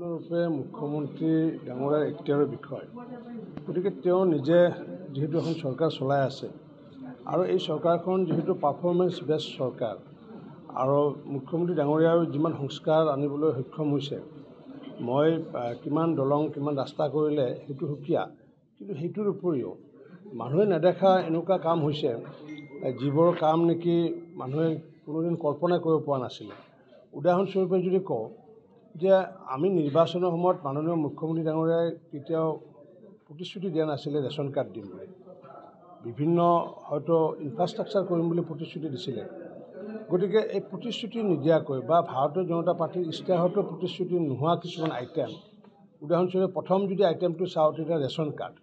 সম্পূৰ্ণৰূপে মুখ্যমন্ত্ৰী ডাঙৰীয়াৰ এখতিয়াৰৰ বিষয়। গতিকে তেওঁ নিজে যিহেতু এখন চৰকাৰ চলাই আছে আৰু এই চৰকাৰখন যিহেতু পাৰফৰ্মেঞ্চ বেছড চৰকাৰ আৰু মুখ্যমন্ত্ৰী ডাঙৰীয়াও যিমান সংস্কাৰ আনিবলৈ সক্ষম হৈছে, মই কিমান দলং কিমান ৰাস্তা কৰিলে সেইটো সুকীয়া, কিন্তু সেইটোৰ উপৰিও মানুহে নেদেখা এনেকুৱা কাম হৈছে যিবোৰ কাম নেকি মানুহে কোনোদিন কল্পনা কৰিব পৰা নাছিলে। উদাহৰণস্বৰূপে যদি কওঁ যে আমি নিৰ্বাচনৰ সময়ত মাননীয় মুখ্যমন্ত্ৰী ডাঙৰীয়াই কেতিয়াও প্ৰতিশ্ৰুতি দিয়া নাছিলে ৰেচন কাৰ্ড দিম বুলি, বিভিন্ন হয়তো ইনফ্ৰাষ্ট্ৰাকচাৰ কৰিম বুলি প্ৰতিশ্ৰুতি দিছিলে। গতিকে এই প্ৰতিশ্ৰুতি নিদিয়াকৈ বা ভাৰতীয় জনতা পাৰ্টীৰ ইস্তাহাৰতো প্ৰতিশ্ৰুতি নোহোৱা কিছুমান আইটেম, উদাহৰণস্বৰূপে প্ৰথম যদি আইটেমটো চাওঁ তেতিয়া ৰেচন কাৰ্ড,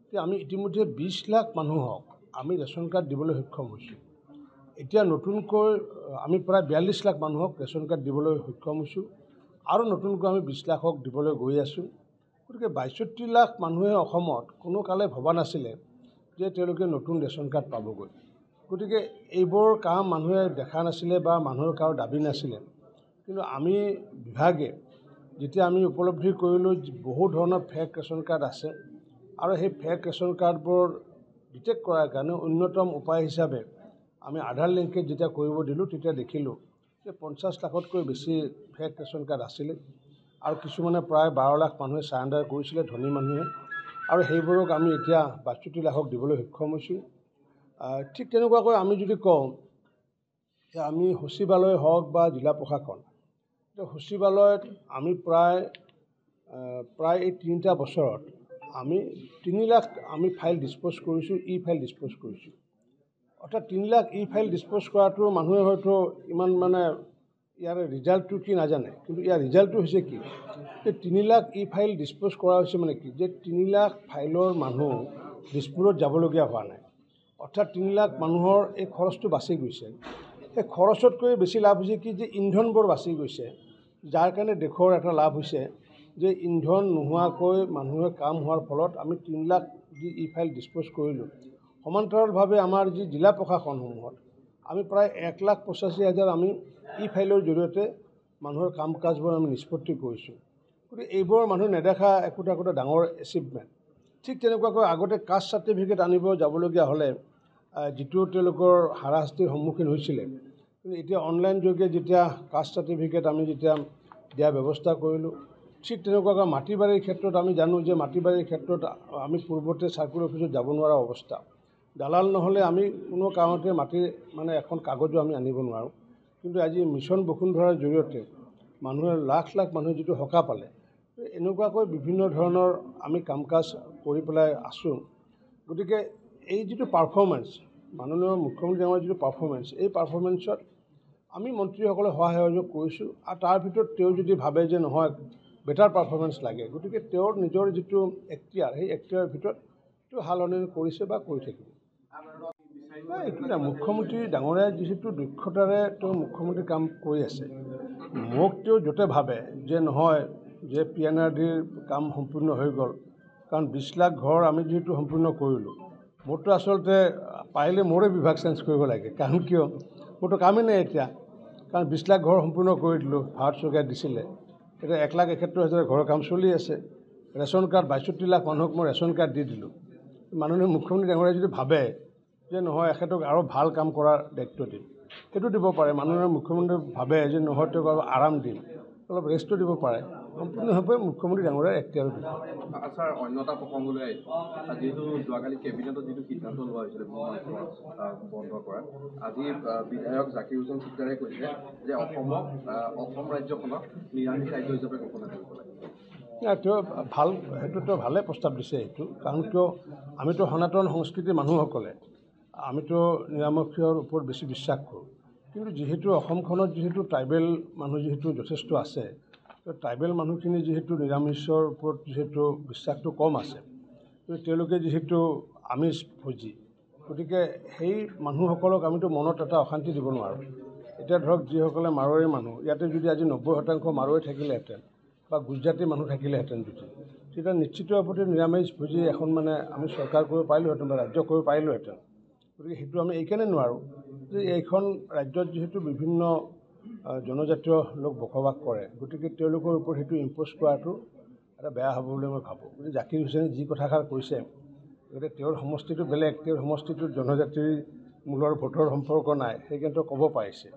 এতিয়া আমি ইতিমধ্যে 20 লাখ মানুহক আমি ৰেচন কাৰ্ড দিবলৈ সক্ষম হৈছোঁ। এতিয়া নতুনকৈ আমি প্ৰায় 42 লাখ মানুহক ৰেচন কাৰ্ড দিবলৈ সক্ষম হৈছোঁ আৰু নতুনকৈ আমি 20 লাখক দিবলৈ গৈ আছোঁ। গতিকে 62 লাখ মানুহে অসমত কোনো কালে ভবা নাছিলে যে তেওঁলোকে নতুন ৰেচন কাৰ্ড পাবগৈ। গতিকে এইবোৰ কাম মানুহে দেখা নাছিলে বা মানুহৰ কাৰো দাবী নাছিলে, কিন্তু আমি বিভাগে যেতিয়া আমি উপলব্ধি কৰিলোঁ বহু ধৰণৰ ফেক ৰেচন কাৰ্ড আছে আৰু সেই ফেক ৰেচন কাৰ্ডবোৰ ডিটেক্ট কৰাৰ কাৰণে অন্যতম উপায় হিচাপে আমি আধাৰ লিংকেজ যেতিয়া কৰিব দিলোঁ তেতিয়া দেখিলোঁ যে 50 লাখতকৈ বেছি ফেক ৰেচন কাৰ্ড আছিলে আৰু কিছুমানে প্ৰায় 12 লাখ মানুহে চাৰেণ্ডাৰ কৰিছিলে, ধনী মানুহে, আৰু সেইবোৰক আমি এতিয়া 62 লাখক দিবলৈ সক্ষম হৈছোঁ। ঠিক তেনেকুৱাকৈ আমি যদি কওঁ যে আমি সচিবালয় হওক বা জিলা প্ৰশাসন, সচিবালয়ত আমি প্ৰায় এই 3টা বছৰত আমি 3 লাখ আমি ফাইল ডিছপ'জ কৰিছোঁ, ফাইল ডিছপ'জ কৰিছোঁ। অৰ্থাৎ 3 লাখ ফাইল ডিছপ'জ কৰাটো মানুহে হয়তো ইমান ইয়াৰ ৰিজাল্টটো কি নাজানে, কিন্তু ইয়াৰ ৰিজাল্টটো হৈছে কি যে 3 লাখ ফাইল ডিছপ'জ কৰা হৈছে মানে কি যে 3 লাখ ফাইলৰ মানুহ দিছপুৰত যাবলগীয়া হোৱা নাই। অৰ্থাৎ 3 লাখ মানুহৰ এই খৰচটো বাচি গৈছে। এই খৰচতকৈ বেছি লাভ হৈছে কি যে ইন্ধনবোৰ বাচি গৈছে, যাৰ কাৰণে দেশৰ এটা লাভ হৈছে যে ইন্ধন নোহোৱাকৈ মানুহে কাম হোৱাৰ ফলত আমি 3 লাখ যি ফাইল ডিছপ'জ কৰিলোঁ। সমান্তৰালভাৱে আমাৰ যি জিলা প্ৰশাসনসমূহত আমি প্ৰায় 1,85,000 আমি ফাইলৰ জৰিয়তে মানুহৰ কাম কাজবোৰ আমি নিষ্পত্তি কৰিছোঁ। গতিকে এইবোৰ মানুহে নেদেখা একোটা ডাঙৰ এচিভমেণ্ট। ঠিক তেনেকুৱাকৈ আগতে কাষ্ট চাৰ্টিফিকেট আনিব যাবলগীয়া হ'লে যিটো তেওঁলোকৰ হাৰাশাস্তিৰ সন্মুখীন হৈছিলে, কিন্তু এতিয়া অনলাইন যোগে যেতিয়া কাষ্ট চাৰ্টিফিকেট আমি যেতিয়া দিয়াৰ ব্যৱস্থা কৰিলোঁ, ঠিক তেনেকুৱাকৈ মাটি বাৰীৰ ক্ষেত্ৰত আমি জানো যে মাটি বাৰীৰ ক্ষেত্ৰত আমি পূৰ্বতে চাৰ্কুল অফিচত যাব নোৱাৰা অৱস্থা। দালাল নহ'লে আমি কোনো কাৰণতে মাটিৰ এখন কাগজো আমি আনিব নোৱাৰোঁ। কিন্তু আজি মিছন বসুন্ধৰাৰ জৰিয়তে মানুহে লাখ মানুহে যিটো সকাহ পালে, এনেকুৱাকৈ বিভিন্ন ধৰণৰ আমি কাম কাজ কৰি পেলাই আছোঁ। গতিকে এই যিটো পাৰফৰ্মেঞ্চ, মাননীয় মুখ্যমন্ত্ৰী ডাঙৰীয়াৰ যিটো পাৰফৰ্মেঞ্চ, এই পাৰফৰ্মেঞ্চত আমি মন্ত্ৰীসকলে সহায় সহযোগ কৰিছোঁ আৰু তাৰ ভিতৰত তেওঁ যদি ভাবে যে নহয় বেটাৰ পাৰফৰ্মেঞ্চ লাগে, গতিকে তেওঁৰ নিজৰ যিটো এখতিয়াৰ, সেই এখতিয়াৰৰ ভিতৰত তেওঁ সালসলনি কৰিছে বা কৰি থাকিব। এইটো নাই, মুখ্যমন্ত্ৰী ডাঙৰীয়াই যিহেতু দক্ষতাৰে তেওঁ মুখ্যমন্ত্ৰী কাম কৰি আছে, মোক তেওঁ য'তে ভাবে যে নহয় যে PNRDৰ কাম সম্পূৰ্ণ হৈ গ'ল, কাৰণ 20 লাখ ঘৰ আমি যিহেতু সম্পূৰ্ণ কৰিলোঁ, মোৰতো আচলতে পাৰিলে মোৰে বিভাগ চেঞ্জ কৰিব লাগে, কাৰণ কিয় মোৰতো কামেই নাই এতিয়া, কাৰণ 20 লাখ ঘৰ সম্পূৰ্ণ কৰি দিলোঁ, ভাৰত চৰকাৰে দিছিলে। এতিয়া 1,71,000 ঘৰৰ কাম চলি আছে। ৰেচন কাৰ্ড 62 লাখ মানুহক মই ৰেচন কাৰ্ড দি দিলোঁ। মাননীয় মুখ্যমন্ত্ৰী ডাঙৰীয়াই যদি ভাবে যে নহয় এখেতক আৰু ভাল কাম কৰাৰ দায়িত্ব দিম, সেইটো দিব পাৰে। মাননীয় মুখ্যমন্ত্ৰী ভাবে যে নহয় তেওঁক অলপ আৰাম দিম, অলপ ৰেষ্টটো দিব পাৰে, সম্পূৰ্ণভাৱে মুখ্যমন্ত্ৰী ডাঙৰীয়াৰ এখতিয়াৰৰ বিষয়। ছাৰ, অন্য এটা প্ৰসংগলৈ আহিছোঁ, যিহেতু যোৱাকালি কেবিনেটত যিটো সিদ্ধান্ত লোৱা হৈছিলে বন্ধ কৰা, আজি বিধায়ক জাকিৰ হুছেইন চিকদাৰে কৈছে যে অসম ৰাজ্যখনক নিৰামিষ ৰাজ্য হিচাপে ঘোষণা কৰিব লাগে। সেইটোতো ভালে প্ৰস্তাৱ দিছে সেইটো, কাৰণ কিয় আমিতো সনাতন সংস্কৃতিৰ মানুহসকলে আমিতো নিৰামিষৰ ওপৰত বেছি বিশ্বাস কৰোঁ, কিন্তু যিহেতু অসমখনত যিহেতু ট্ৰাইবেল মানুহ যিহেতু যথেষ্ট আছে, ট্ৰাইবেল মানুহখিনি যিহেতু নিৰামিষৰ ওপৰত যিহেতু বিশ্বাসটো কম আছে, তেওঁলোকে যিহেতু আমিষ ভোজী, গতিকে সেই মানুহসকলক আমিতো মনত এটা অশান্তি দিব নোৱাৰোঁ। এতিয়া ধৰক যিসকলে মাৰোৱাৰী মানুহ, ইয়াতে যদি আজি 90% মাৰোৱাৰী থাকিলেহেঁতেন বা গুজৰাটী মানুহ থাকিলেহেঁতেন যদি, তেতিয়া নিশ্চিতভাৱে নিৰামিষ ভোজী এখন আমি চৰকাৰ কৰিব পাৰিলোঁহেঁতেন বা ৰাজ্য কৰিব পাৰিলোঁহেঁতেন। গতিকে সেইটো আমি এইকাৰণে নোৱাৰোঁ যে এইখন ৰাজ্যত যিহেতু বিভিন্ন জনজাতীয় লোক বসবাস কৰে, গতিকে তেওঁলোকৰ ওপৰত সেইটো ইম্প'জ কৰাটো এটা বেয়া হ'ব বুলি মই ভাবোঁ। গতিকে জাকিৰ হুছেইনে যি কথাষাৰ কৈছে, গতিকে তেওঁৰ সমষ্টিটো বেলেগ, তেওঁৰ সমষ্টিটোত জনজাতিৰ মূলৰ ভোটৰ সম্পৰ্ক নাই, সেইকাৰণে ক'ব পাৰিছে।